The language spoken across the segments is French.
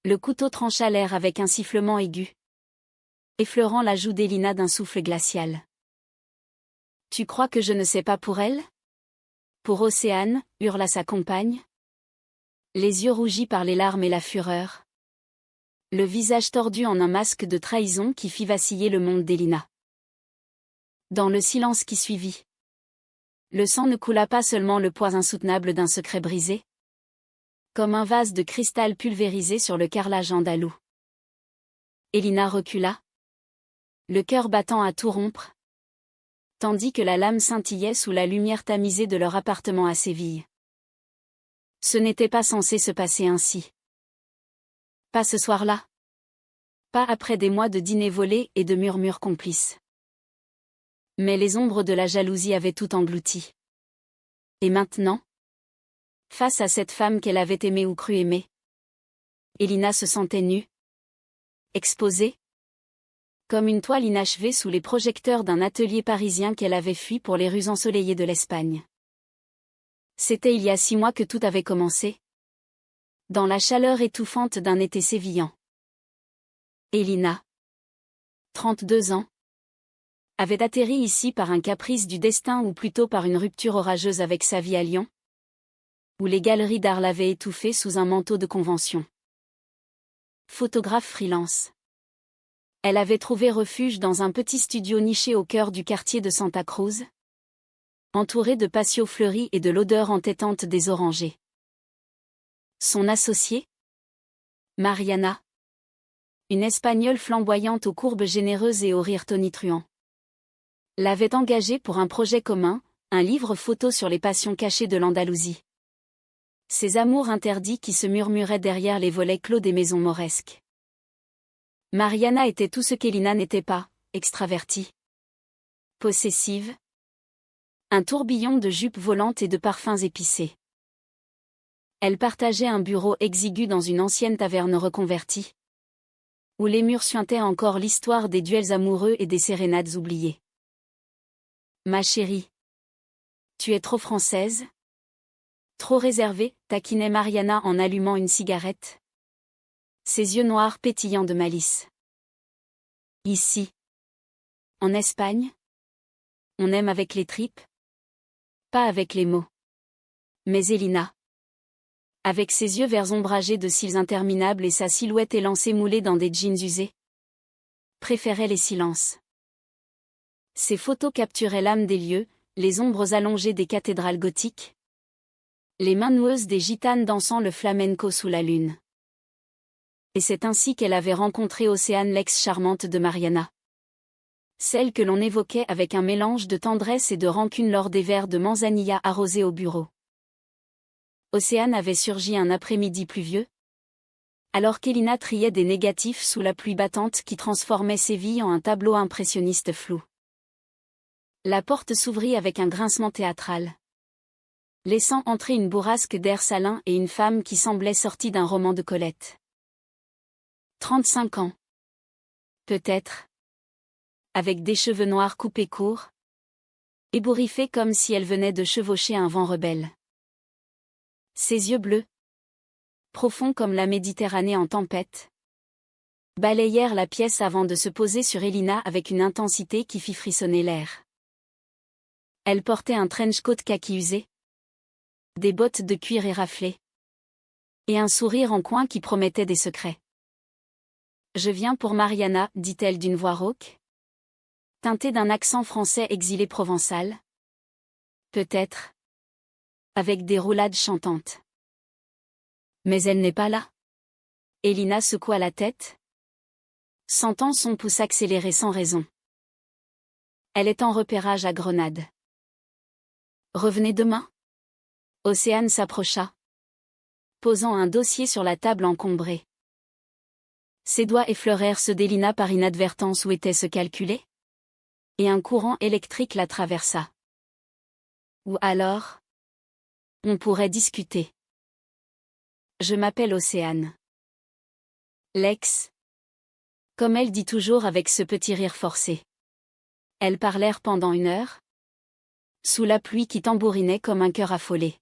Le couteau trancha l'air avec un sifflement aigu, effleurant la joue d'Elina d'un souffle glacial. « Tu crois que je ne sais pas pour elle ? Pour Océane » hurla sa compagne. Les yeux rougis par les larmes et la fureur. Le visage tordu en un masque de trahison qui fit vaciller le monde d'Elina. Dans le silence qui suivit, le sang ne coula pas seulement le poids insoutenable d'un secret brisé, comme un vase de cristal pulvérisé sur le carrelage andalou. Elina recula, le cœur battant à tout rompre, tandis que la lame scintillait sous la lumière tamisée de leur appartement à Séville. Ce n'était pas censé se passer ainsi. Pas ce soir-là. Pas après des mois de dîners volés et de murmures complices. Mais les ombres de la jalousie avaient tout englouti. Et maintenant, face à cette femme qu'elle avait aimée ou cru aimer, Elina se sentait nue, exposée, comme une toile inachevée sous les projecteurs d'un atelier parisien qu'elle avait fui pour les rues ensoleillées de l'Espagne. C'était il y a 6 mois que tout avait commencé, dans la chaleur étouffante d'un été sévillan. Elina, 32 ans, avait atterri ici par un caprice du destin ou plutôt par une rupture orageuse avec sa vie à Lyon, où les galeries d'art l'avaient étouffée sous un manteau de convention. Photographe freelance. Elle avait trouvé refuge dans un petit studio niché au cœur du quartier de Santa Cruz, entouré de patios fleuris et de l'odeur entêtante des orangers. Son associée, Mariana, une Espagnole flamboyante aux courbes généreuses et au rire tonitruant, l'avait engagée pour un projet commun, un livre photo sur les passions cachées de l'Andalousie. Ces amours interdits qui se murmuraient derrière les volets clos des maisons mauresques. Mariana était tout ce qu'Elina n'était pas, extravertie, possessive, un tourbillon de jupes volantes et de parfums épicés. Elle partageait un bureau exigu dans une ancienne taverne reconvertie, où les murs suintaient encore l'histoire des duels amoureux et des sérénades oubliées. « Ma chérie, tu es trop française ? Trop réservée » taquinait Mariana en allumant une cigarette, ses yeux noirs pétillants de malice. Ici, en Espagne, on aime avec les tripes, pas avec les mots. Mais Elina, avec ses yeux verts ombragés de cils interminables et sa silhouette élancée moulée dans des jeans usés, préférait les silences. Ses photos capturaient l'âme des lieux, les ombres allongées des cathédrales gothiques, les mains noueuses des gitanes dansant le flamenco sous la lune. Et c'est ainsi qu'elle avait rencontré Océane, l'ex-charmante de Mariana. Celle que l'on évoquait avec un mélange de tendresse et de rancune lors des verres de manzanilla arrosés au bureau. Océane avait surgi un après-midi pluvieux, alors qu'Elina triait des négatifs sous la pluie battante qui transformait Séville en un tableau impressionniste flou. La porte s'ouvrit avec un grincement théâtral, laissant entrer une bourrasque d'air salin et une femme qui semblait sortie d'un roman de Colette. 35 ans. Peut-être. Avec des cheveux noirs coupés courts, ébouriffés comme si elle venait de chevaucher un vent rebelle. Ses yeux bleus, profonds comme la Méditerranée en tempête, balayèrent la pièce avant de se poser sur Elina avec une intensité qui fit frissonner l'air. Elle portait un trench-coat kaki usé, des bottes de cuir éraflées, et un sourire en coin qui promettait des secrets. « Je viens pour Mariana » dit-elle d'une voix rauque, teintée d'un accent français exilé provençal. Peut-être. Avec des roulades chantantes. Mais elle n'est pas là. Elina secoua la tête, sentant son pouce accélérer sans raison. Elle est en repérage à Grenade. Revenez demain ? Océane s'approcha, posant un dossier sur la table encombrée. Ses doigts effleurèrent ceux d'Elina par inadvertance où était ce calculé, et un courant électrique la traversa. Ou alors, on pourrait discuter. Je m'appelle Océane. Lex. Comme elle dit toujours avec ce petit rire forcé. Elles parlèrent pendant 1 heure, sous la pluie qui tambourinait comme un cœur affolé.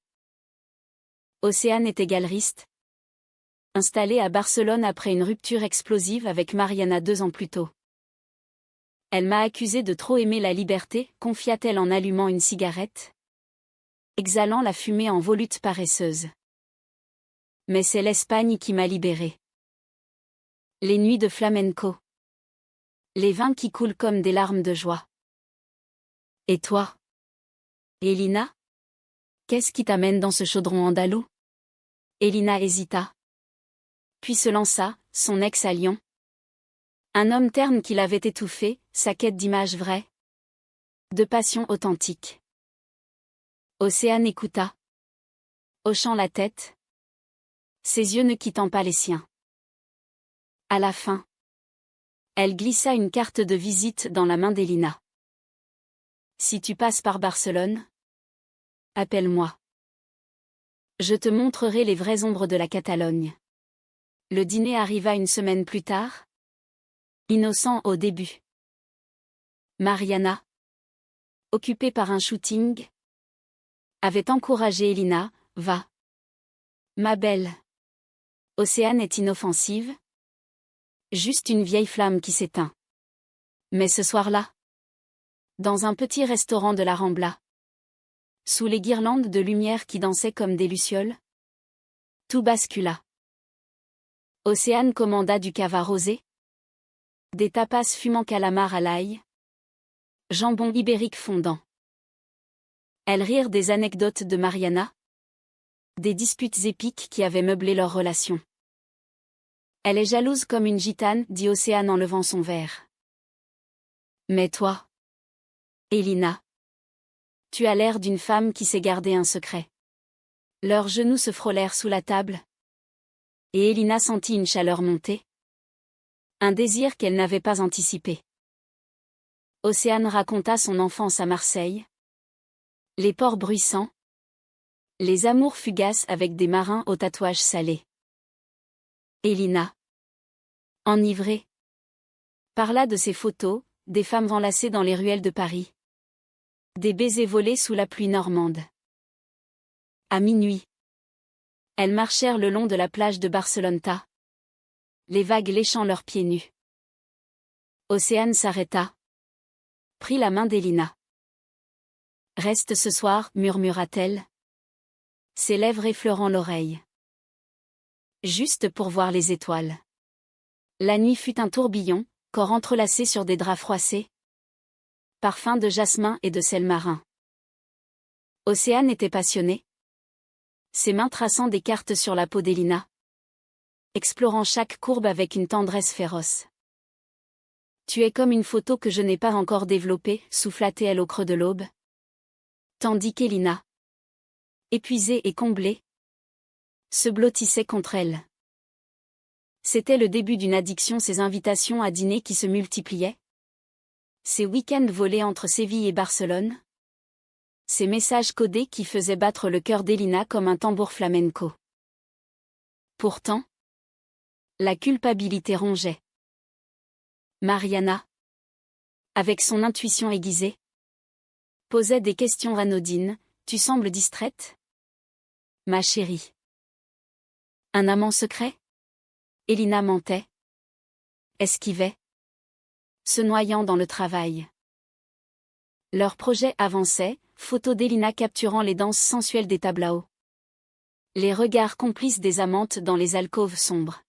Océane était galeriste, Installée à Barcelone après une rupture explosive avec Mariana 2 ans plus tôt. Elle m'a accusé de trop aimer la liberté, confia-t-elle en allumant une cigarette, exhalant la fumée en volutes paresseuses. Mais c'est l'Espagne qui m'a libérée. Les nuits de flamenco. Les vins qui coulent comme des larmes de joie. Et toi? Elina? Qu'est-ce qui t'amène dans ce chaudron andalou? Elina hésita. Puis se lança, son ex à Lyon. Un homme terne qui l'avait étouffé, sa quête d'images vraies. De passion authentique. Océane écouta. Hochant la tête. Ses yeux ne quittant pas les siens. À la fin. Elle glissa une carte de visite dans la main d'Elina. Si tu passes par Barcelone, appelle-moi. Je te montrerai les vraies ombres de la Catalogne. Le dîner arriva une semaine plus tard. Innocent au début. Mariana, occupée par un shooting, avait encouragé Elina, va. Ma belle. Océane est inoffensive. Juste une vieille flamme qui s'éteint. Mais ce soir-là, dans un petit restaurant de la Rambla, sous les guirlandes de lumière qui dansaient comme des lucioles, tout bascula. Océane commanda du cava rosé, des tapas fumant calamar à l'ail, jambon ibérique fondant. Elles rirent des anecdotes de Mariana, des disputes épiques qui avaient meublé leur relation. Elle est jalouse comme une gitane, dit Océane en levant son verre. Mais toi, Elina, tu as l'air d'une femme qui sait garder un secret. Leurs genoux se frôlèrent sous la table. Et Elina sentit une chaleur monter. Un désir qu'elle n'avait pas anticipé. Océane raconta son enfance à Marseille. Les ports bruissants. Les amours fugaces avec des marins aux tatouages salés. Elina, enivrée, parla de ses photos, des femmes enlacées dans les ruelles de Paris. Des baisers volés sous la pluie normande. À minuit, elles marchèrent le long de la plage de Barceloneta. Les vagues léchant leurs pieds nus. Océane s'arrêta. Prit la main d'Elina. Reste ce soir, murmura-t-elle. Ses lèvres effleurant l'oreille. Juste pour voir les étoiles. La nuit fut un tourbillon, corps entrelacés sur des draps froissés. Parfum de jasmin et de sel marin. Océane était passionnée. Ses mains traçant des cartes sur la peau d'Elina. Explorant chaque courbe avec une tendresse féroce. Tu es comme une photo que je n'ai pas encore développée, souffla-t-elle au creux de l'aube. Tandis qu'Elina, épuisée et comblée, se blottissait contre elle. C'était le début d'une addiction, ces invitations à dîner qui se multipliaient. Ces week-ends volés entre Séville et Barcelone. Ces messages codés qui faisaient battre le cœur d'Elina comme un tambour flamenco. Pourtant, la culpabilité rongeait. Mariana, avec son intuition aiguisée, posait des questions anodines. Tu sembles distraite? Ma chérie. Un amant secret? Elina mentait. Esquivait. Se noyant dans le travail. Leur projet avançait, photos d'Elina capturant les danses sensuelles des tablaos. Les regards complices des amantes dans les alcôves sombres.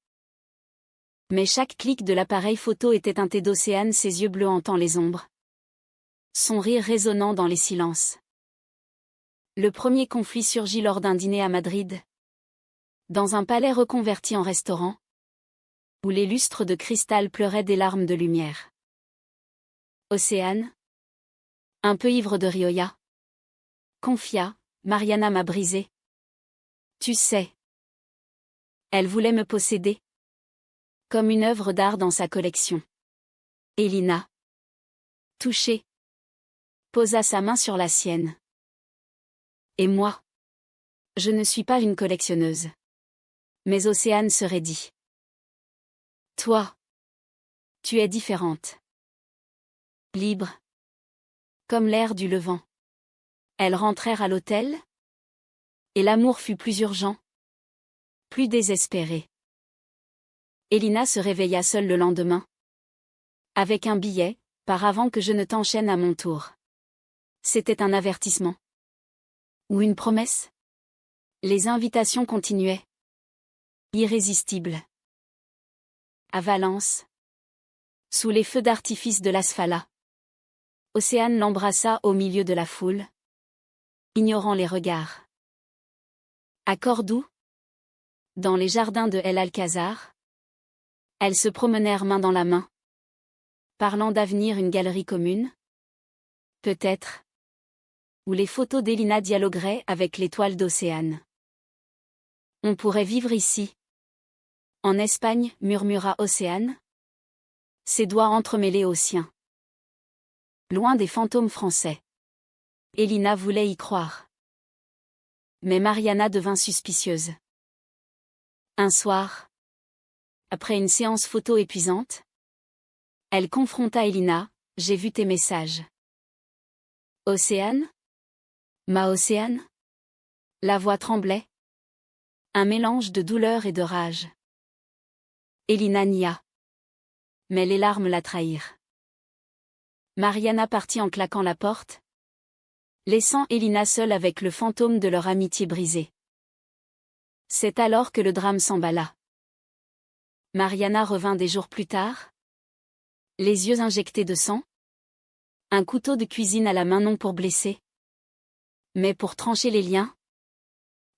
Mais chaque clic de l'appareil photo était teinté d'Océane, ses yeux bleus hantant les ombres. Son rire résonnant dans les silences. Le premier conflit surgit lors d'un dîner à Madrid. Dans un palais reconverti en restaurant. Où les lustres de cristal pleuraient des larmes de lumière. Océane, un peu ivre de Rioja, confia, Mariana m'a brisé. Tu sais. Elle voulait me posséder. Comme une œuvre d'art dans sa collection. Elina, touchée, posa sa main sur la sienne. Et moi? Je ne suis pas une collectionneuse. Mais Océane se raidit. Toi, tu es différente. Libre. Comme l'air du Levant. Elles rentrèrent à l'hôtel. Et l'amour fut plus urgent. Plus désespéré. Elina se réveilla seule le lendemain. Avec un billet, pars avant que je ne t'enchaîne à mon tour. C'était un avertissement. Ou une promesse? Les invitations continuaient. Irrésistibles. À Valence. Sous les feux d'artifice de l'Asfala. Océane l'embrassa au milieu de la foule. Ignorant les regards. À Cordoue. Dans les jardins de El Alcázar. Elles se promenèrent main dans la main. Parlant d'avenir, une galerie commune. Peut-être. Où les photos d'Elina dialogueraient avec l'étoile d'Océane. On pourrait vivre ici. En Espagne, murmura Océane. Ses doigts entremêlés aux siens. Loin des fantômes français. Elina voulait y croire. Mais Mariana devint suspicieuse. Un soir, après une séance photo épuisante, elle confronta Elina. J'ai vu tes messages. Océane? Ma Océane? La voix tremblait. Un mélange de douleur et de rage. Elina nia. Mais les larmes la trahirent. Mariana partit en claquant la porte, laissant Elina seule avec le fantôme de leur amitié brisée. C'est alors que le drame s'emballa. Mariana revint des jours plus tard, les yeux injectés de sang, un couteau de cuisine à la main, non pour blesser, mais pour trancher les liens,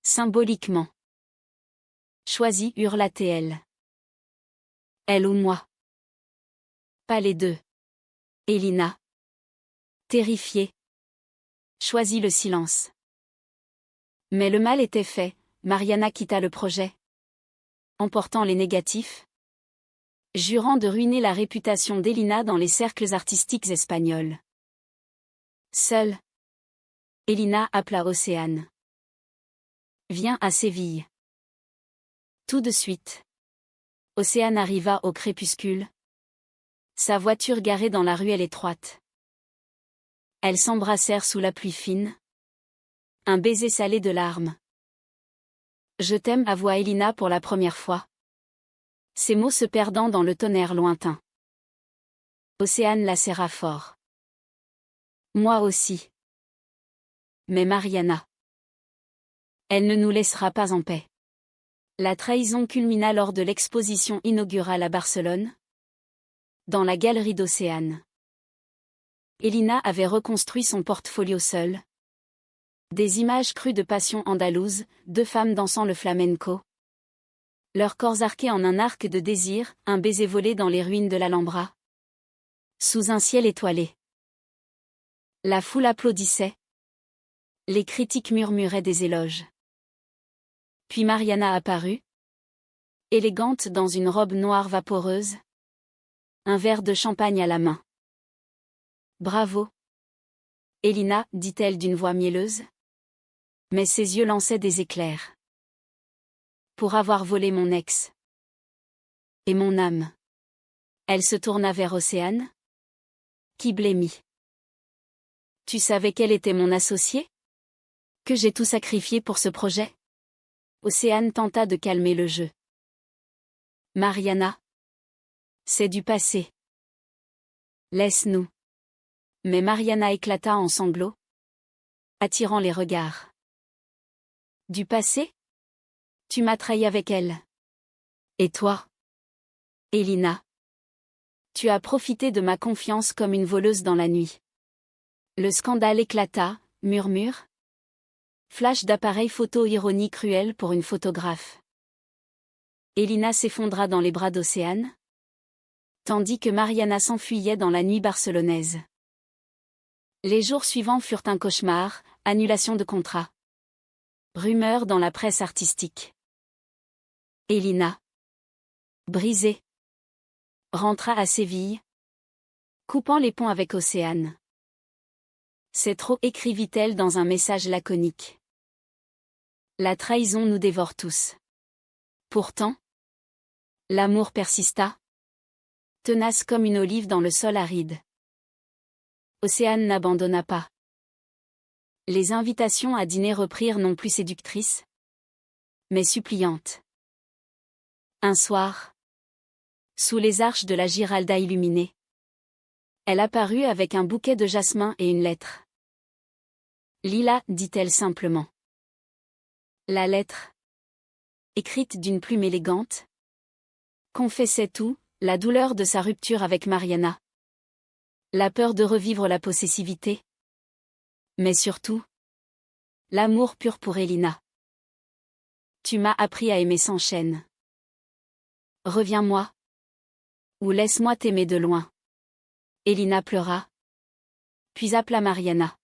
symboliquement. Choisis, hurla-t-elle. Elle ou moi? Pas les deux. Elina, terrifiée, choisit le silence. Mais le mal était fait, Mariana quitta le projet, emportant les négatifs, jurant de ruiner la réputation d'Elina dans les cercles artistiques espagnols. Seule, Elina appela Océane. Viens à Séville. Tout de suite. Océane arriva au crépuscule. Sa voiture garée dans la ruelle étroite. Elles s'embrassèrent sous la pluie fine. Un baiser salé de larmes. Je t'aime, avoua Elina pour la première fois. Ces mots se perdant dans le tonnerre lointain. Océane la serra fort. Moi aussi. Mais Mariana. Elle ne nous laissera pas en paix. La trahison culmina lors de l'exposition inaugurale à Barcelone. Dans la galerie d'Océane. Elina avait reconstruit son portfolio seule. Des images crues de passion andalouse, deux femmes dansant le flamenco. Leurs corps arqués en un arc de désir, un baiser volé dans les ruines de l'Alhambra. Sous un ciel étoilé. La foule applaudissait. Les critiques murmuraient des éloges. Puis Mariana apparut. Élégante dans une robe noire vaporeuse. Un verre de champagne à la main. Bravo. Elina, dit-elle d'une voix mielleuse. Mais ses yeux lançaient des éclairs. Pour avoir volé mon ex. Et mon âme. Elle se tourna vers Océane. Qui blêmit. Tu savais qu'elle était mon associée? Que j'ai tout sacrifié pour ce projet? Océane tenta de calmer le jeu. Mariana. C'est du passé. Laisse-nous. Mais Mariana éclata en sanglots, attirant les regards. Du passé? Tu m'as trahi avec elle. Et toi? Elina. Tu as profité de ma confiance comme une voleuse dans la nuit. Le scandale éclata, murmure. Flash d'appareil photo ironie cruelle pour une photographe. Elina s'effondra dans les bras d'Océane, tandis que Mariana s'enfuyait dans la nuit barcelonaise. Les jours suivants furent un cauchemar, annulation de contrat. Rumeurs dans la presse artistique. Elina, brisée, rentra à Séville, coupant les ponts avec Océane. C'est trop, écrivit-elle dans un message laconique. La trahison nous dévore tous. Pourtant, l'amour persista, tenace comme une olive dans le sol aride. Océane n'abandonna pas. Les invitations à dîner reprirent non plus séductrices, mais suppliantes. Un soir, Sous les arches de la Giralda illuminée. Elle apparut avec un bouquet de jasmin et une lettre. Lila, dit-elle simplement. La lettre, écrite d'une plume élégante, confessait tout, la douleur de sa rupture avec Mariana. La peur de revivre la possessivité. Mais surtout, l'amour pur pour Elina. Tu m'as appris à aimer sans chaîne. Reviens-moi. Ou laisse-moi t'aimer de loin. Elina pleura. Puis appela Mariana.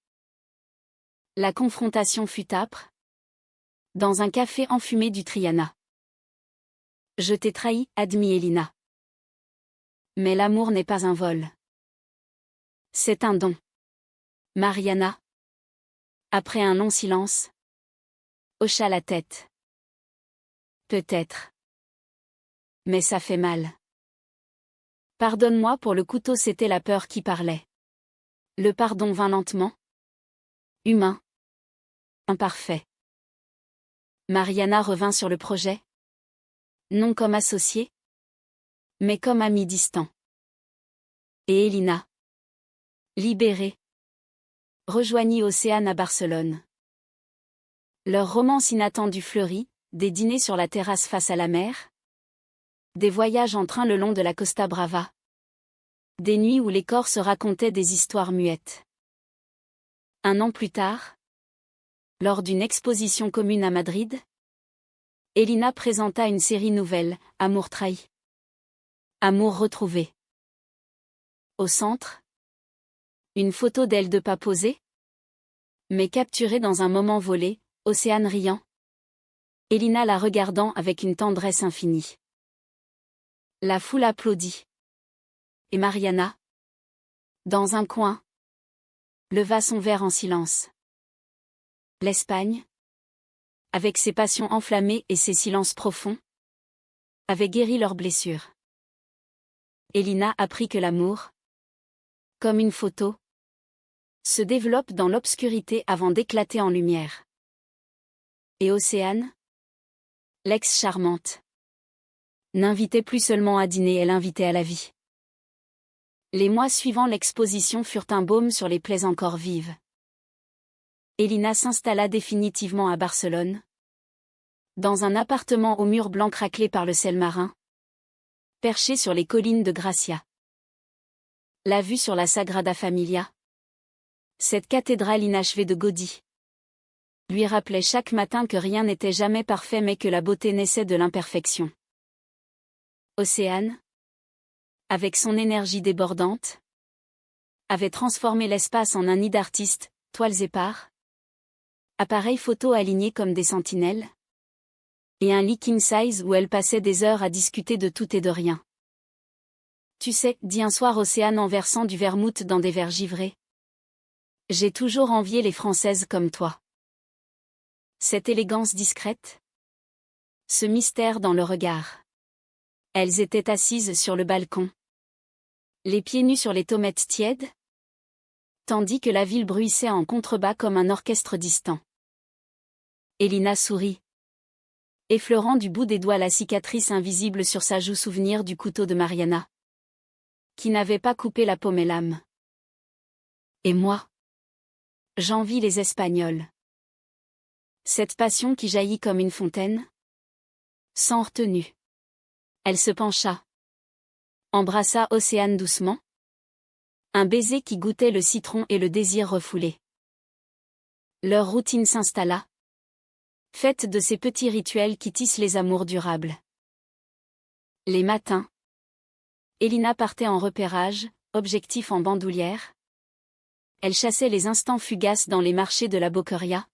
La confrontation fut âpre. Dans un café enfumé du Triana. Je t'ai trahi, admit Elina. Mais l'amour n'est pas un vol. C'est un don. Mariana, après un long silence, hocha la tête. Peut-être. Mais ça fait mal. Pardonne-moi pour le couteau, c'était la peur qui parlait. Le pardon vint lentement. Humain. Imparfait. Mariana revint sur le projet. Non comme associé, mais comme ami distant. Et Elina, libérée, rejoignit Océane à Barcelone. Leur romance inattendue fleurit, des dîners sur la terrasse face à la mer, des voyages en train le long de la Costa Brava, des nuits où les corps se racontaient des histoires muettes. Un an plus tard, lors d'une exposition commune à Madrid, Elina présenta une série nouvelle, Amour trahi. Amour retrouvé. Au centre, une photo d'elle de pas posée, mais capturée dans un moment volé, Océane riant. Elina la regardant avec une tendresse infinie. La foule applaudit. Et Mariana, dans un coin, leva son verre en silence. L'Espagne, avec ses passions enflammées et ses silences profonds, avait guéri leurs blessures. Elina apprit que l'amour, comme une photo, se développe dans l'obscurité avant d'éclater en lumière. Et Océane, l'ex-charmante, n'invitait plus seulement à dîner, elle invitait à la vie. Les mois suivant l'exposition furent un baume sur les plaies encore vives. Elina s'installa définitivement à Barcelone, dans un appartement aux murs blancs craquelés par le sel marin, perché sur les collines de Gracia. La vue sur la Sagrada Familia, cette cathédrale inachevée de Gaudí, lui rappelait chaque matin que rien n'était jamais parfait mais que la beauté naissait de l'imperfection. Océane, avec son énergie débordante, avait transformé l'espace en un nid d'artistes, toiles épars, appareils photo alignés comme des sentinelles, et un lit king size où elle passait des heures à discuter de tout et de rien. Tu sais, dit un soir Océane en versant du vermouth dans des verres givrés. J'ai toujours envié les Françaises comme toi. Cette élégance discrète, ce mystère dans le regard. Elles étaient assises sur le balcon, les pieds nus sur les tomates tièdes, tandis que la ville bruissait en contrebas comme un orchestre distant. Elina sourit, effleurant du bout des doigts la cicatrice invisible sur sa joue, souvenir du couteau de Mariana, qui n'avait pas coupé la paume et l'âme. Et moi, j'envie les Espagnols. Cette passion qui jaillit comme une fontaine, sans retenue. Elle se pencha, embrassa Océane doucement. Un baiser qui goûtait le citron et le désir refoulé. Leur routine s'installa, faite de ces petits rituels qui tissent les amours durables. Les matins, Elina partait en repérage, objectif en bandoulière. Elle chassait les instants fugaces dans les marchés de la Boqueria,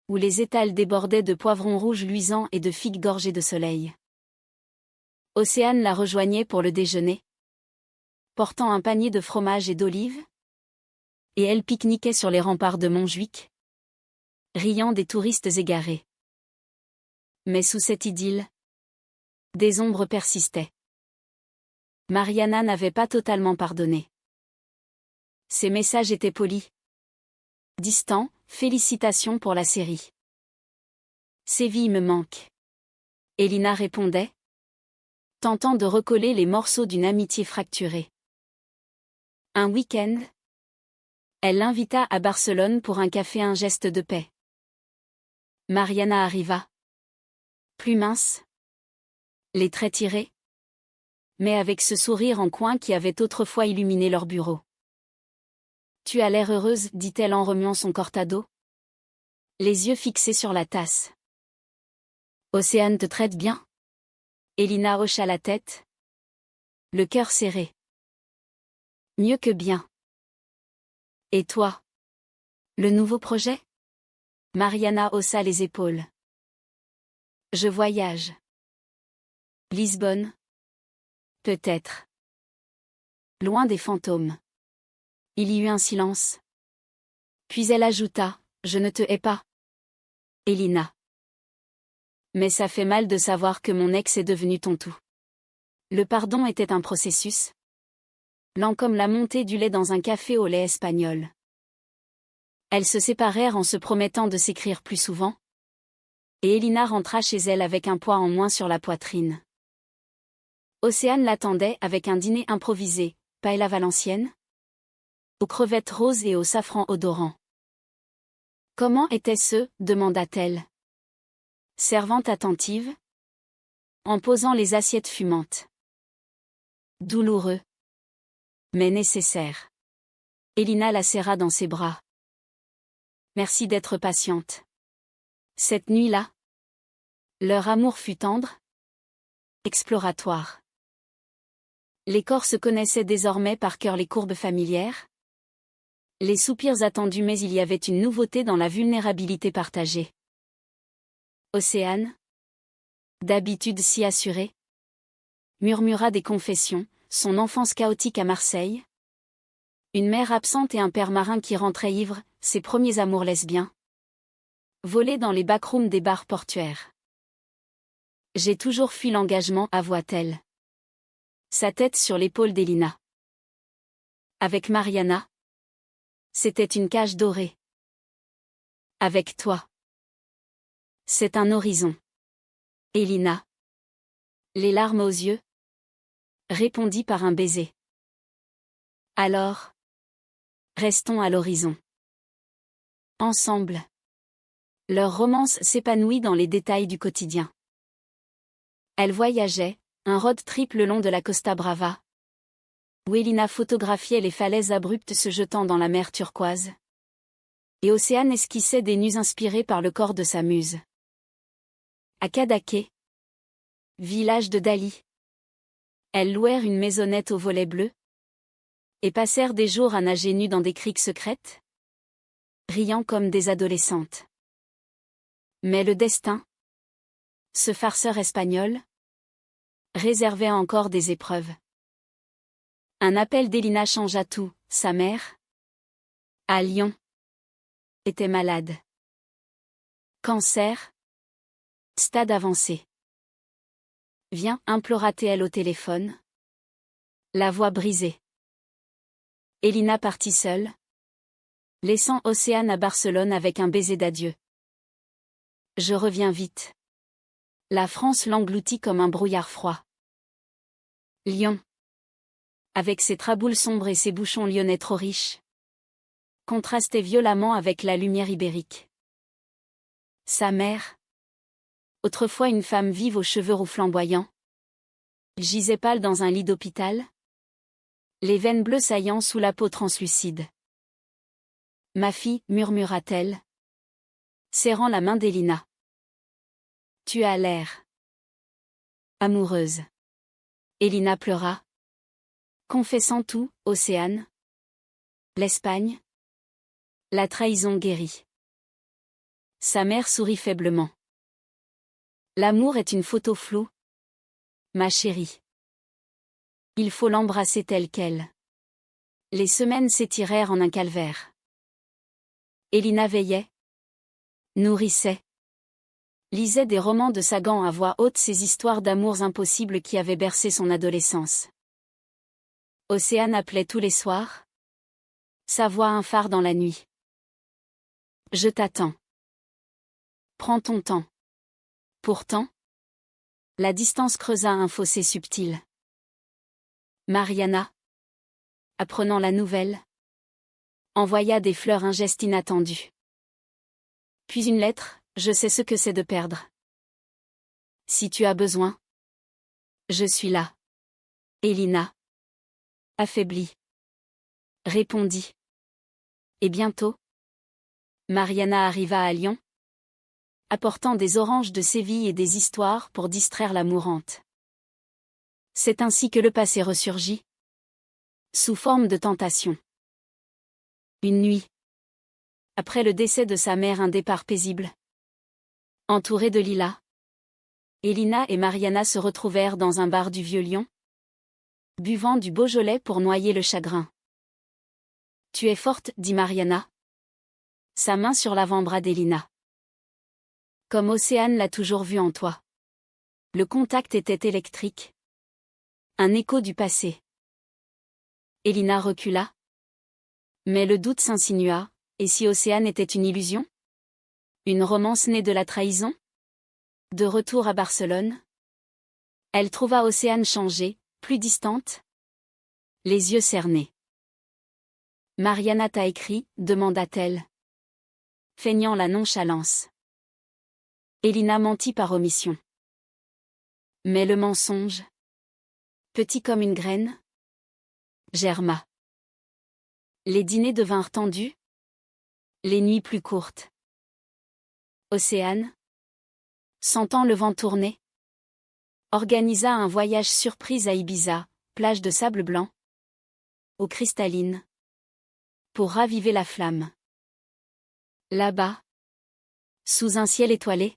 où les étals débordaient de poivrons rouges luisants et de figues gorgées de soleil. Océane la rejoignait pour le déjeuner, portant un panier de fromage et d'olives, et elle pique-niquait sur les remparts de Montjuic, riant des touristes égarés. Mais sous cette idylle, des ombres persistaient. Mariana n'avait pas totalement pardonné. Ses messages étaient polis, distants, félicitations pour la série. Séville me manque. Elina répondait. tentant de recoller les morceaux d'une amitié fracturée. Un week-end, elle l'invita à Barcelone pour un café, un geste de paix. Mariana arriva. Plus mince, les traits tirés, mais avec ce sourire en coin qui avait autrefois illuminé leur bureau. « Tu as l'air heureuse, dit-elle en remuant son cortado, les yeux fixés sur la tasse. Océane te traite bien? Elina hocha la tête, le cœur serré. Mieux que bien. Et toi? Le nouveau projet? Mariana haussa les épaules. Je voyage. Lisbonne? Peut-être. Loin des fantômes. Il y eut un silence. Puis elle ajouta, je ne te hais pas. Elina. Mais ça fait mal de savoir que mon ex est devenu ton tout. Le pardon était un processus. Lent comme la montée du lait dans un café au lait espagnol. Elles se séparèrent en se promettant de s'écrire plus souvent. Et Elina rentra chez elle avec un poids en moins sur la poitrine. Océane l'attendait avec un dîner improvisé, paella valencienne, aux crevettes roses et au safran odorant. Comment était-ce, demanda-t-elle. Servante attentive, en posant les assiettes fumantes. Douloureux, mais nécessaire. Elina la serra dans ses bras. Merci d'être patiente. Cette nuit-là, leur amour fut tendre, exploratoire. Les corps se connaissaient désormais par cœur, les courbes familières, les soupirs attendus, mais il y avait une nouveauté dans la vulnérabilité partagée. Océane, d'habitude si assurée, murmura des confessions, son enfance chaotique à Marseille, une mère absente et un père marin qui rentrait ivre, ses premiers amours lesbiens, volés dans les backrooms des bars portuaires. J'ai toujours fui l'engagement, avoua-t-elle. Sa tête sur l'épaule d'Elina. Avec Mariana, c'était une cage dorée. Avec toi, c'est un horizon. Elina, les larmes aux yeux, répondit par un baiser. Alors, restons à l'horizon. Ensemble. Leur romance s'épanouit dans les détails du quotidien. Elle voyageait, un road trip le long de la Costa Brava, où Elina photographiait les falaises abruptes se jetant dans la mer turquoise. Et Océane esquissait des nues inspirées par le corps de sa muse. À Cadaqués, village de Dali, elles louèrent une maisonnette aux volets bleus, et passèrent des jours à nager nues dans des criques secrètes, riant comme des adolescentes. Mais le destin, ce farceur espagnol, réservait encore des épreuves. Un appel d'Elina changea tout, sa mère, à Lyon, était malade. Cancer, stade avancé. Viens, implora-t-elle au téléphone. La voix brisée. Elina partit seule, laissant Océane à Barcelone avec un baiser d'adieu. Je reviens vite. La France l'engloutit comme un brouillard froid. Lyon, avec ses traboules sombres et ses bouchons lyonnais trop riches, contrastait violemment avec la lumière ibérique. Sa mère, autrefois une femme vive aux cheveux roux flamboyants, gisait pâle dans un lit d'hôpital, les veines bleues saillant sous la peau translucide. Ma fille, murmura-t-elle, serrant la main d'Elina. Tu as l'air amoureuse. Elina pleura, confessant tout, Océane. L'Espagne. La trahison guérit. Sa mère sourit faiblement. L'amour est une photo floue. Ma chérie. Il faut l'embrasser tel quel. Les semaines s'étirèrent en un calvaire. Elina veillait, nourrissait, lisait des romans de Sagan à voix haute, ces histoires d'amours impossibles qui avaient bercé son adolescence. Océane appelait tous les soirs. Sa voix un phare dans la nuit. Je t'attends. Prends ton temps. Pourtant, La distance creusa un fossé subtil. Mariana, apprenant la nouvelle, envoya des fleurs un geste inattendu. Puis une lettre, je sais ce que c'est de perdre. Si tu as besoin, je suis là. Elina, affaiblie, répondit. Et bientôt, Mariana arriva à Lyon, apportant des oranges de Séville et des histoires pour distraire la mourante. C'est ainsi que le passé ressurgit, sous forme de tentation. Une nuit, après le décès de sa mère, un départ paisible. Entourés de lilas, Elina et Mariana se retrouvèrent dans un bar du Vieux-Lyon, buvant du Beaujolais pour noyer le chagrin. « Tu es forte, dit Mariana, sa main sur l'avant-bras d'Elina. Comme Océane l'a toujours vu en toi. » Le contact était électrique. Un écho du passé. Elina recula. Mais le doute s'insinua, et si Océane était une illusion? Une romance née de la trahison? De retour à Barcelone, elle trouva Océane changée, plus distante, les yeux cernés. « Mariana t'a écrit ?» demanda-t-elle, feignant la nonchalance. Elina mentit par omission. Mais le mensonge, petit comme une graine, germa. Les dîners devinrent tendus, les nuits plus courtes. Océane, sentant le vent tourner, organisa un voyage surprise à Ibiza, plage de sable blanc, eau cristalline, pour raviver la flamme. Là-bas, sous un ciel étoilé,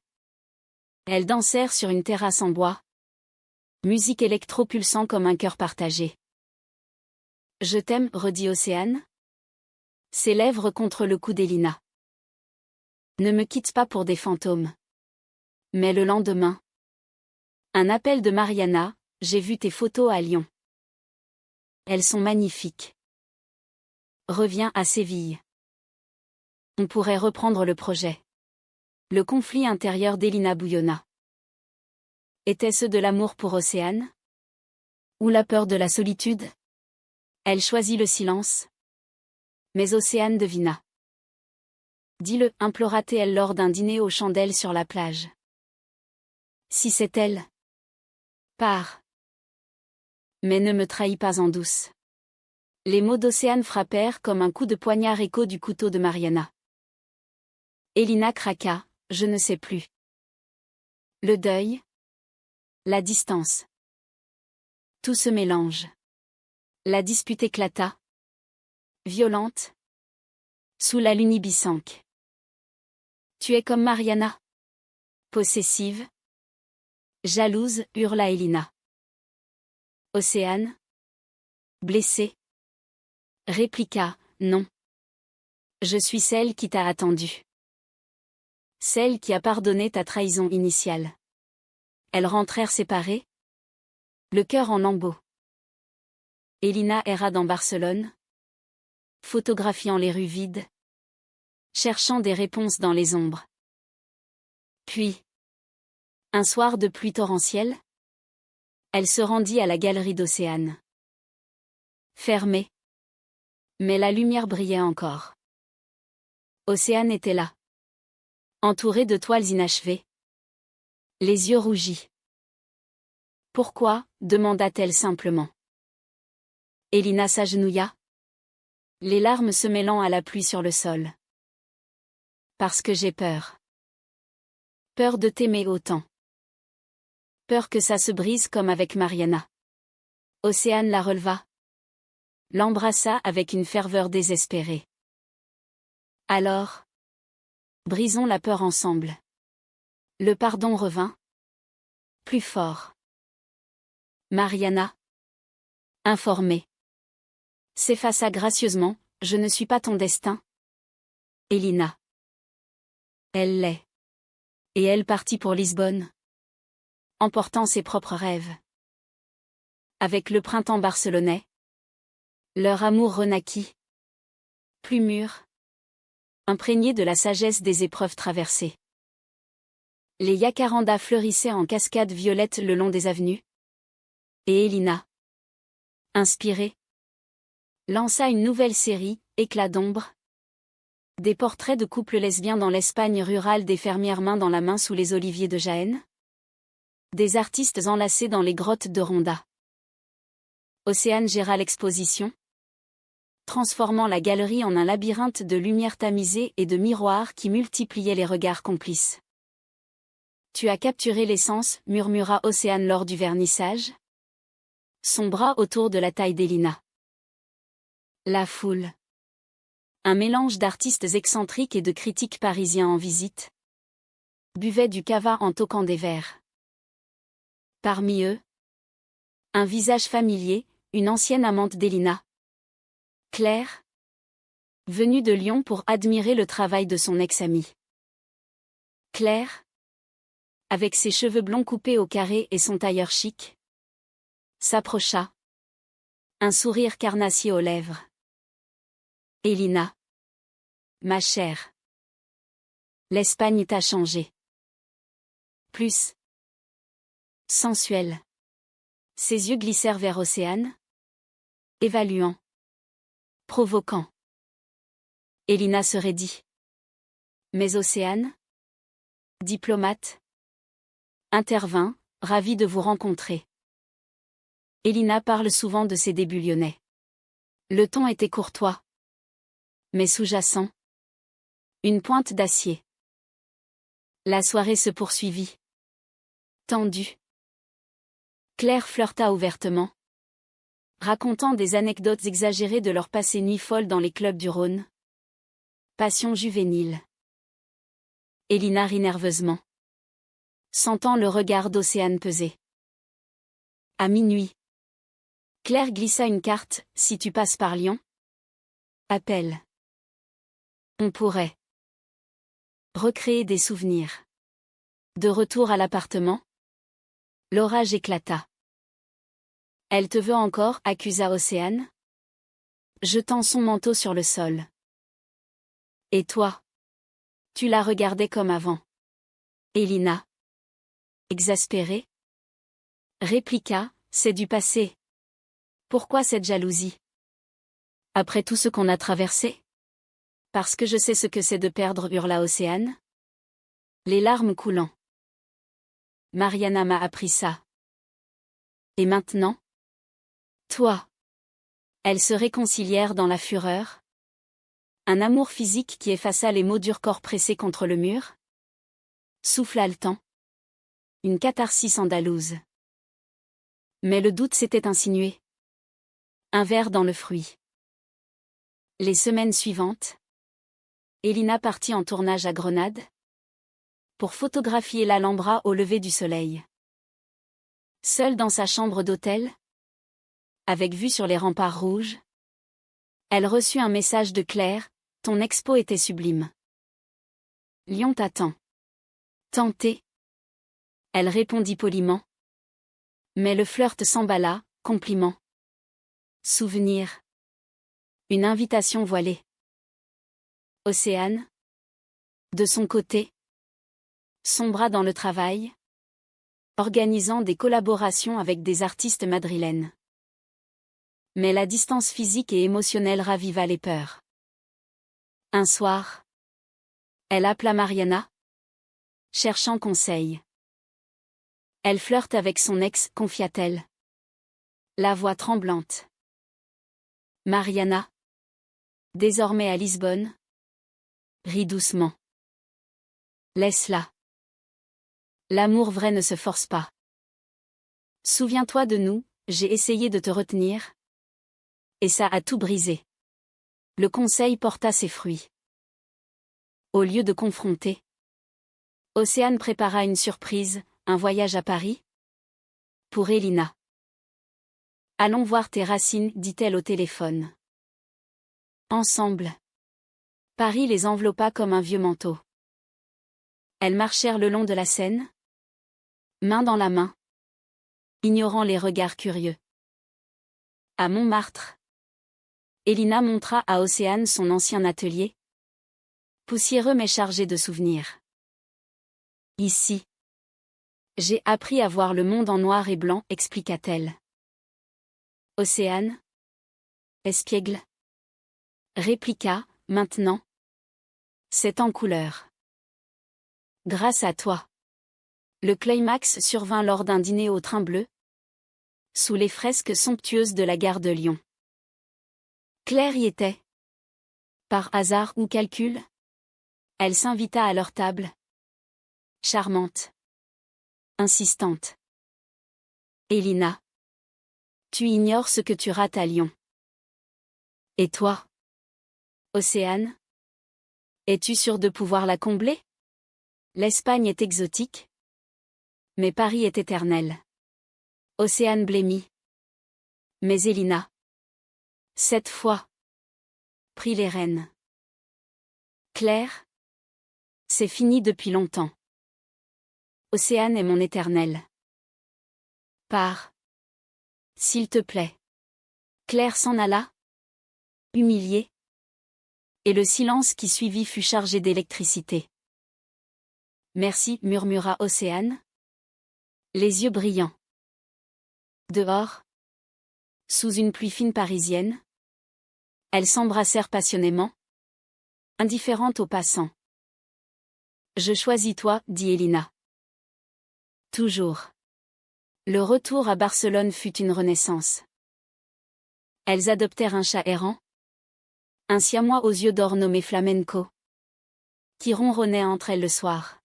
elles dansèrent sur une terrasse en bois, musique électro-pulsant comme un cœur partagé. « Je t'aime, redit Océane, ses lèvres contre le cou d'Elina. Ne me quitte pas pour des fantômes. Mais le lendemain, un appel de Mariana, j'ai vu tes photos à Lyon. Elles sont magnifiques. Reviens à Séville. On pourrait reprendre le projet. Le conflit intérieur d'Elina bouillonna. Était-ce de l'amour pour Océane? Ou la peur de la solitude? Elle choisit le silence. Mais Océane devina. Dis-le, implora-t-elle lors d'un dîner aux chandelles sur la plage. Si c'est elle. Pars. Mais ne me trahis pas en douce. Les mots d'Océane frappèrent comme un coup de poignard écho du couteau de Mariana. Elina craqua, je ne sais plus. Le deuil. La distance. Tout se mélange. La dispute éclata. Violente. Sous la lune ibisanque. Tu es comme Mariana. Possessive. Jalouse, hurla Elina. Océane. Blessée. Répliqua, non. Je suis celle qui t'a attendu. Celle qui a pardonné ta trahison initiale. Elles rentrèrent séparées. Le cœur en lambeaux. Elina erra dans Barcelone, photographiant les rues vides, cherchant des réponses dans les ombres. Puis, un soir de pluie torrentielle, elle se rendit à la galerie d'Océane. Fermée. Mais la lumière brillait encore. Océane était là. Entourée de toiles inachevées. Les yeux rougis. Pourquoi? Demanda-t-elle simplement. Elina s'agenouilla. Les larmes se mêlant à la pluie sur le sol. Parce que j'ai peur. Peur de t'aimer autant. Peur que ça se brise comme avec Mariana. Océane la releva. L'embrassa avec une ferveur désespérée. Alors, brisons la peur ensemble. Le pardon revint. Plus fort. Mariana, informée, s'effaça gracieusement, je ne suis pas ton destin. Elina. Elle l'est. Et elle partit pour Lisbonne, emportant ses propres rêves. Avec le printemps barcelonais, leur amour renaquit. Plus mûr, imprégné de la sagesse des épreuves traversées. Les jacarandas fleurissaient en cascades violettes le long des avenues. Et Elina, inspirée, lança une nouvelle série, Éclat d'ombre. Des portraits de couples lesbiens dans l'Espagne rurale, des fermières main dans la main sous les oliviers de Jaén. Des artistes enlacés dans les grottes de Ronda. Océane géra l'exposition, transformant la galerie en un labyrinthe de lumière tamisée et de miroirs qui multipliaient les regards complices. Tu as capturé l'essence, murmura Océane lors du vernissage. Son bras autour de la taille d'Elina. La foule. Un mélange d'artistes excentriques et de critiques parisiens en visite. Buvait du cava en toquant des verres. Parmi eux, un visage familier, une ancienne amante d'Elina. Claire, venue de Lyon pour admirer le travail de son ex-ami. Claire, avec ses cheveux blonds coupés au carré et son tailleur chic, s'approcha. Un sourire carnassier aux lèvres. Elina. Ma chère. L'Espagne t'a changé. Plus. Sensuel. Ses yeux glissèrent vers Océane. Évaluant. Provoquant. Elina se raidit. Mais Océane, diplomate, intervint, ravi de vous rencontrer. Elina parle souvent de ses débuts lyonnais. Le ton était courtois. Mais sous-jacent. Une pointe d'acier. La soirée se poursuivit. Tendue. Claire flirta ouvertement, racontant des anecdotes exagérées de leur passé nuit folle dans les clubs du Rhône. Passion juvénile. Elina rit nerveusement, sentant le regard d'Océane peser. À minuit. Claire glissa une carte, si tu passes par Lyon. Appelle. On pourrait recréer des souvenirs. De retour à l'appartement, l'orage éclata. Elle te veut encore, accusa Océane, jetant son manteau sur le sol. Et toi? Tu la regardais comme avant. Elina, exaspérée, répliqua, c'est du passé. Pourquoi cette jalousie? Après tout ce qu'on a traversé? Parce que je sais ce que c'est de perdre, hurla Océane. Les larmes coulant. Mariana m'a appris ça. Et maintenant? Toi. Elles se réconcilièrent dans la fureur. Un amour physique qui effaça les mots durs, corps pressés contre le mur. Souffle haletant. Une catharsis andalouse. Mais le doute s'était insinué. Un verre dans le fruit. Les semaines suivantes, Elina partit en tournage à Grenade pour photographier l'Alhambra au lever du soleil. Seule dans sa chambre d'hôtel, avec vue sur les remparts rouges, elle reçut un message de Claire, ton expo était sublime. Lyon t'attend. Tentée. Elle répondit poliment. Mais le flirt s'emballa, compliment. Souvenir. Une invitation voilée. Océane. De son côté. Sombra dans le travail. Organisant des collaborations avec des artistes madrilènes. Mais la distance physique et émotionnelle raviva les peurs. Un soir, elle appela Mariana, cherchant conseil. Elle flirte avec son ex, confia-t-elle. La voix tremblante. Mariana, désormais à Lisbonne, rit doucement. Laisse-la. L'amour vrai ne se force pas. Souviens-toi de nous, j'ai essayé de te retenir. Et ça a tout brisé. Le conseil porta ses fruits. Au lieu de confronter, Océane prépara une surprise, un voyage à Paris. Pour Elina. Allons voir tes racines, dit-elle au téléphone. Ensemble. Paris les enveloppa comme un vieux manteau. Elles marchèrent le long de la Seine, main dans la main, ignorant les regards curieux. À Montmartre, Elina montra à Océane son ancien atelier, poussiéreux mais chargé de souvenirs. Ici, J'ai appris à voir le monde en noir et blanc, expliqua-t-elle. Océane? Espiègle? Répliqua, maintenant. C'est en couleur. Grâce à toi. Le climax survint lors d'un dîner au train bleu, sous les fresques somptueuses de la gare de Lyon. Claire y était. Par hasard ou calcul? Elle s'invita à leur table. Charmante. Insistante. Elina. Tu ignores ce que tu rates à Lyon. Et toi? Océane? Es-tu sûre de pouvoir la combler? L'Espagne est exotique. Mais Paris est éternel. Océane blêmit. Mais Elina. Cette fois. Prit les rênes. Claire? C'est fini depuis longtemps. Océane est mon éternel. Pars. S'il te plaît. Claire s'en alla. Humiliée. Et le silence qui suivit fut chargé d'électricité. Merci, murmura Océane. Les yeux brillants. Dehors. Sous une pluie fine parisienne. Elles s'embrassèrent passionnément. Indifférentes aux passants. Je choisis toi, dit Elina. Toujours. Le retour à Barcelone fut une renaissance. Elles adoptèrent un chat errant. Un siamois aux yeux d'or nommé Flamenco. Qui ronronnait entre elles le soir.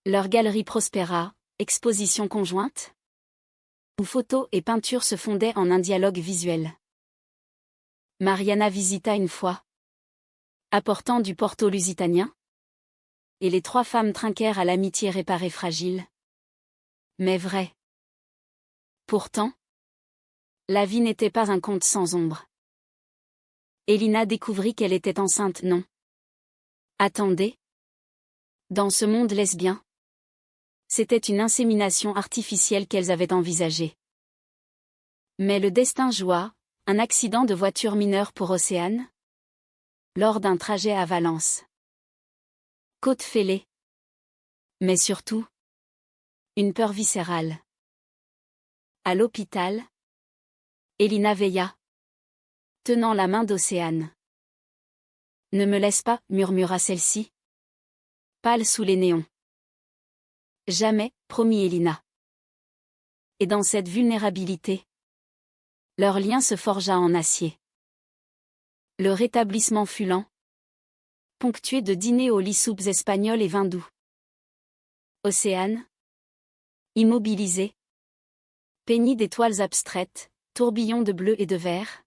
Leur galerie prospéra, exposition conjointe. Où photos et peintures se fondaient en un dialogue visuel. Mariana visita une fois. Apportant du Porto lusitanien. Et les trois femmes trinquèrent à l'amitié réparée fragile. Mais vrai. Pourtant, la vie n'était pas un conte sans ombre. Elina découvrit qu'elle était enceinte, non. Attendez. Dans ce monde lesbien, c'était une insémination artificielle qu'elles avaient envisagée. Mais le destin joua, un accident de voiture mineur pour Océane. Lors d'un trajet à Valence. Côte fêlée. Mais surtout, une peur viscérale. À l'hôpital, Elina veilla, tenant la main d'Océane. Ne me laisse pas, murmura celle-ci. Pâle sous les néons. Jamais, promit Elina. Et dans cette vulnérabilité, leur lien se forgea en acier. Le rétablissement fut lent, ponctué de dîners au lit, soupes espagnoles et vins doux. Océane, immobilisée, peignit d'étoiles abstraites, tourbillons de bleu et de vert,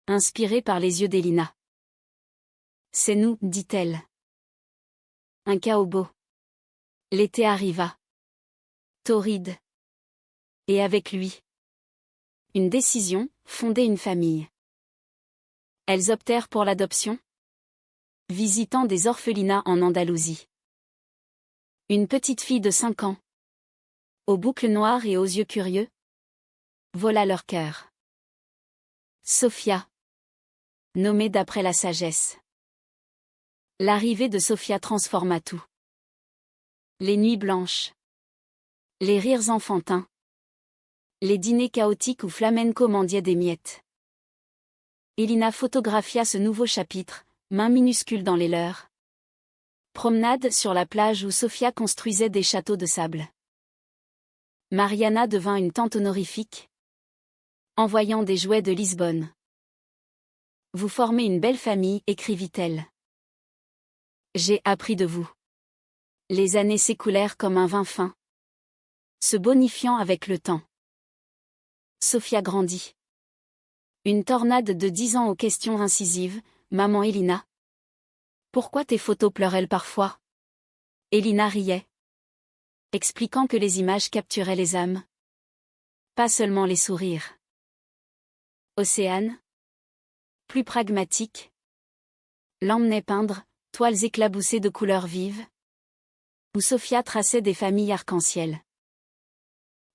inspirée par les yeux d'Elina. C'est nous, dit-elle. Un chaos beau. L'été arriva. Torride. Et avec lui, une décision, fonder une famille. Elles optèrent pour l'adoption, visitant des orphelinats en Andalousie. Une petite fille de 5 ans, aux boucles noires et aux yeux curieux, vola leur cœur. Sophia, nommée d'après la sagesse. L'arrivée de Sophia transforma tout. Les nuits blanches, les rires enfantins, les dîners chaotiques où Flamenco mendiait des miettes. Elina photographia ce nouveau chapitre, main minuscule dans les leurs. Promenade sur la plage où Sophia construisait des châteaux de sable. Mariana devint une tante honorifique, envoyant des jouets de Lisbonne. Vous formez une belle famille, écrivit-elle. J'ai appris de vous. Les années s'écoulèrent comme un vin fin, se bonifiant avec le temps. Sophia grandit. Une tornade de 10 ans aux questions incisives. Maman Elina. Pourquoi tes photos pleurent-elles parfois? Elina riait, expliquant que les images capturaient les âmes, pas seulement les sourires. Océane, plus pragmatique, l'emmenait peindre, toiles éclaboussées de couleurs vives, où Sophia traçait des familles arc-en-ciel.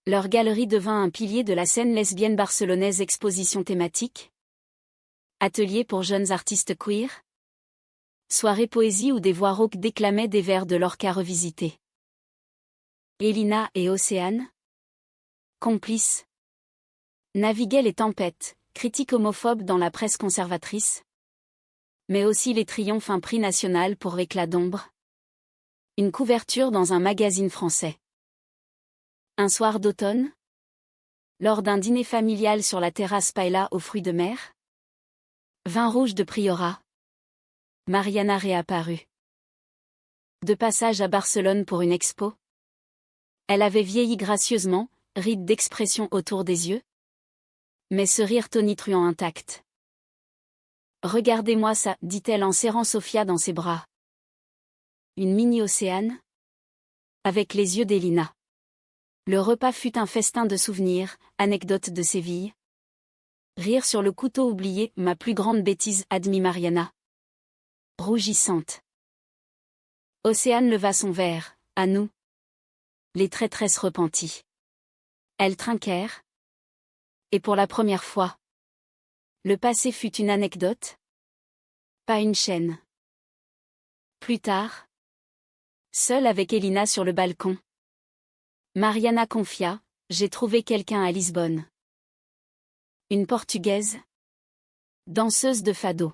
Leur galerie devint un pilier de la scène lesbienne barcelonaise. Exposition thématique, atelier pour jeunes artistes queer, soirée poésie où des voix rauques déclamaient des vers de Lorca revisités. Elina et Océane? Complices. Naviguaient les tempêtes, critiques homophobes dans la presse conservatrice. Mais aussi les triomphes un prix national pour Éclat d'ombre. Une couverture dans un magazine français. Un soir d'automne? Lors d'un dîner familial sur la terrasse paella aux fruits de mer? Vin rouge de Priorat. Mariana réapparut. De passage à Barcelone pour une expo. Elle avait vieilli gracieusement, rides d'expression autour des yeux. Mais ce rire tonitruant intact. Regardez-moi ça, dit-elle en serrant Sofia dans ses bras. Une mini-Océane? Avec les yeux d'Elina. Le repas fut un festin de souvenirs, anecdotes de Séville. Rire sur le couteau oublié, ma plus grande bêtise, admit Mariana. Rougissante. Océane leva son verre, à nous. Les traîtresses repenties. Elles trinquèrent. Et pour la première fois. Le passé fut une anecdote? Pas une chaîne. Plus tard. Seule avec Elina sur le balcon. Mariana confia, j'ai trouvé quelqu'un à Lisbonne. Une Portugaise? Danseuse de fado.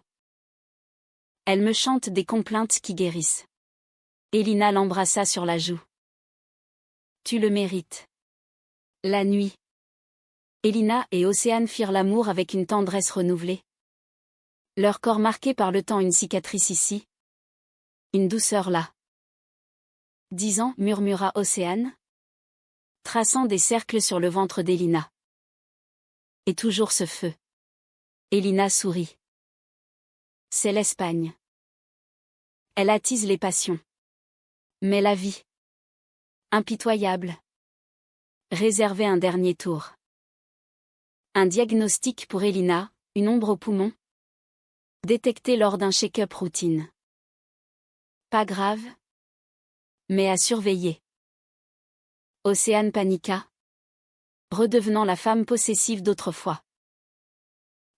Elle me chante des complaintes qui guérissent. Elina l'embrassa sur la joue. Tu le mérites. La nuit. Elina et Océane firent l'amour avec une tendresse renouvelée. Leur corps marqué par le temps, une cicatrice ici. Une douceur là. 10 ans, murmura Océane, traçant des cercles sur le ventre d'Elina. Et toujours ce feu. Elina sourit. C'est l'Espagne. Elle attise les passions. Mais la vie. Impitoyable. Réservait un dernier tour. Un diagnostic pour Elina, une ombre au poumon. Détectée lors d'un check-up routine. Pas grave. Mais à surveiller. Océane paniqua. Redevenant la femme possessive d'autrefois.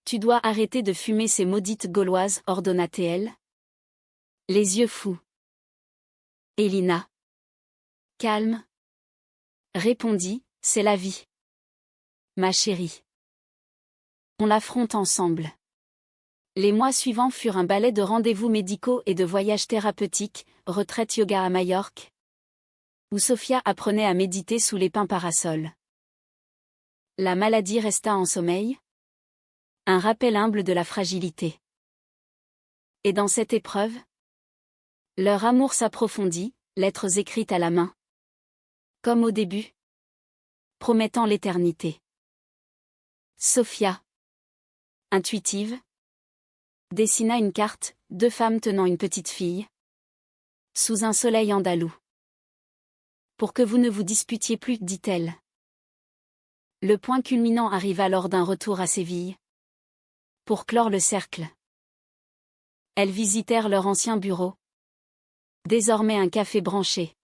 Tu dois arrêter de fumer ces maudites gauloises, ordonna-t-elle. Les yeux fous. Elina. Calme. Répondit, c'est la vie. Ma chérie. On l'affronte ensemble. Les mois suivants furent un balai de rendez-vous médicaux et de voyages thérapeutiques, retraite yoga à Majorque, où Sofia apprenait à méditer sous les pins parasols. La maladie resta en sommeil. Un rappel humble de la fragilité. Et dans cette épreuve, leur amour s'approfondit, lettres écrites à la main. Comme au début. Promettant l'éternité. Sofia. Intuitive. Dessina une carte, 2 femmes tenant une petite fille. Sous un soleil andalou. Pour que vous ne vous disputiez plus, dit-elle. Le point culminant arriva lors d'un retour à Séville. Pour clore le cercle. Elles visitèrent leur ancien bureau. Désormais un café branché.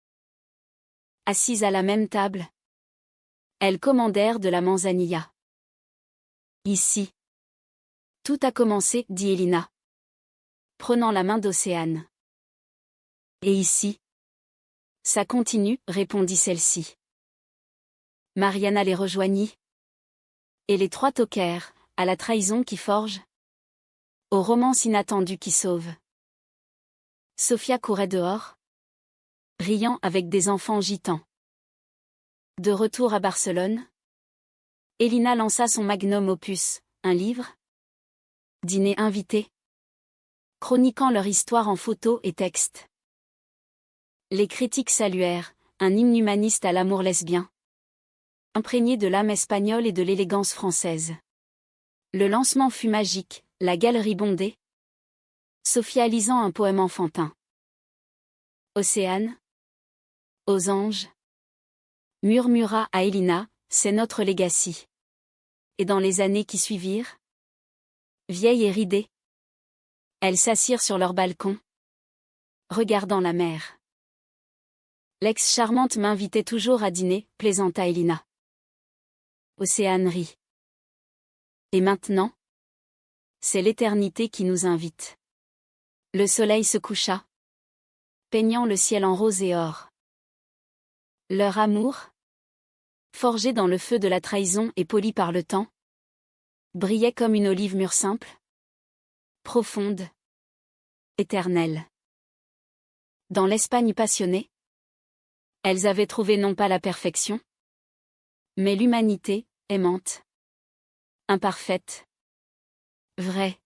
Assises à la même table. Elles commandèrent de la manzanilla. Ici. Tout a commencé, dit Elina. Prenant la main d'Océane. Et ici. Ça continue, répondit celle-ci. Mariana les rejoignit. Et les 3 toquèrent, à la trahison qui forge. Aux romances inattendues qui sauvent. Sofia courait dehors. Riant avec des enfants gitans. De retour à Barcelone. Elina lança son magnum opus, un livre. Dîner invité. Chroniquant leur histoire en photos et textes. Les critiques saluèrent, un hymne humaniste à l'amour lesbien. Imprégné de l'âme espagnole et de l'élégance française. Le lancement fut magique, la galerie bondée. Sofia lisant un poème enfantin. Océane. Aux anges. Murmura à Elina, c'est notre legacy. Et dans les années qui suivirent, vieille et ridée, elles s'assirent sur leur balcon, regardant la mer. L'ex-charmante m'invitait toujours à dîner, plaisanta Elina. Océane rit. Et maintenant? C'est l'éternité qui nous invite. Le soleil se coucha, peignant le ciel en rose et or. Leur amour, forgé dans le feu de la trahison et poli par le temps, brillait comme une olive mûre simple, profonde, éternelle. Dans l'Espagne passionnée, elles avaient trouvé non pas la perfection, mais l'humanité, aimante, imparfaite, vraie.